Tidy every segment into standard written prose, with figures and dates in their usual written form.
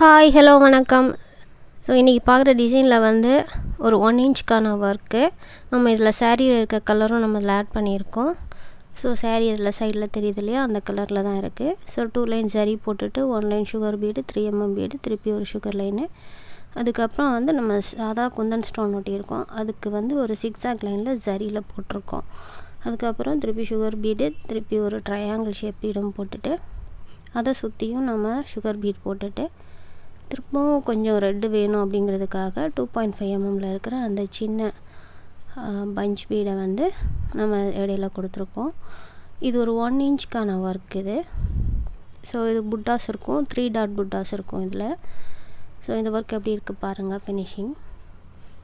Hi hello வணக்கம். So இன்றைக்கி பார்க்குற டிசைனில் வந்து ஒரு 1 இன்ச்க்கான ஒர்க்கு. நம்ம இதில் சாரியில் இருக்க கலரும் நம்ம இதில் ஆட் பண்ணியிருக்கோம். ஸோ சாரீ இதில் சைடில் தெரியுது இல்லையா, அந்த கலரில் தான் இருக்குது. ஸோ 2 லைன் சரி போட்டுட்டு 1 line sugar bead, 3 mm bead, திருப்பி ஒரு சுகர் லைனு. அதுக்கப்புறம் வந்து நம்ம சாதா குந்தன் ஸ்டோன் ஒட்டியிருக்கோம். அதுக்கு வந்து ஒரு சிக்ஸாக் லைனில் சரியில் போட்டிருக்கோம். அதுக்கப்புறம் திருப்பி சுகர் பீடு, திருப்பி ஒரு ட்ரையாங்கிள் ஷேப் பீடும் போட்டுட்டு அதை சுற்றியும் நம்ம சுகர் பீட் போட்டுட்டு திரும்பவும் கொஞ்சம் ரெட்டு வேணும் அப்படிங்கிறதுக்காக 2.5 mmல இருக்கிற அந்த சின்ன பஞ்ச் பீடை வந்து நம்ம இடையில கொடுத்துருக்கோம். இது ஒரு 1 இன்ச்க்கான ஒர்க் இது. ஸோ இது புட்டாஸ் இருக்கும், 3 டாட் புட்டாஸ் இருக்கும் இதில். ஸோ இந்த ஒர்க் எப்படி இருக்குது பாருங்கள், ஃபினிஷிங்.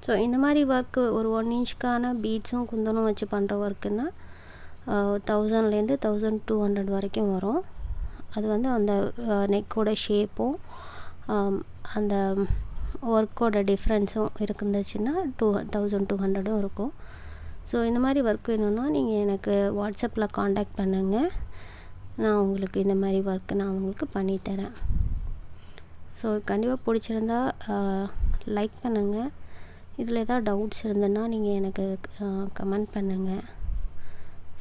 ஸோ இந்த மாதிரி ஒர்க்கு ஒரு 1 இன்ச்க்கான பீட்ஸும் குந்தனும் வச்சு பண்ணுற ஒர்க்குன்னா 1000லேருந்து 1200 வரைக்கும் வரும். அது வந்து அந்த நெக்கோட ஷேப்பும் அந்த ஒர்க்கோட டிஃப்ரென்ஸும் இருந்துச்சுன்னா 1200 இருக்கும். ஸோ இந்த மாதிரி ஒர்க் வேணும்னா நீங்கள் எனக்கு வாட்ஸ்அப்பில் காண்டாக்ட் பண்ணுங்கள். நான் உங்களுக்கு இந்த மாதிரி ஒர்க்கு நான் உங்களுக்கு பண்ணித்தரேன். ஸோ கண்டிப்பாக பிடிச்சிருந்தா லைக் பண்ணுங்கள். இதில் எதாவது டவுட்ஸ் இருந்ததுன்னா நீங்கள் எனக்கு கமெண்ட் பண்ணுங்கள்.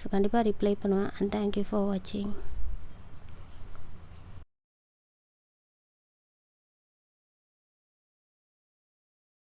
ஸோ கண்டிப்பாக ரிப்ளை பண்ணுவேன். அண்ட் தேங்க்யூ ஃபார் வாட்சிங்.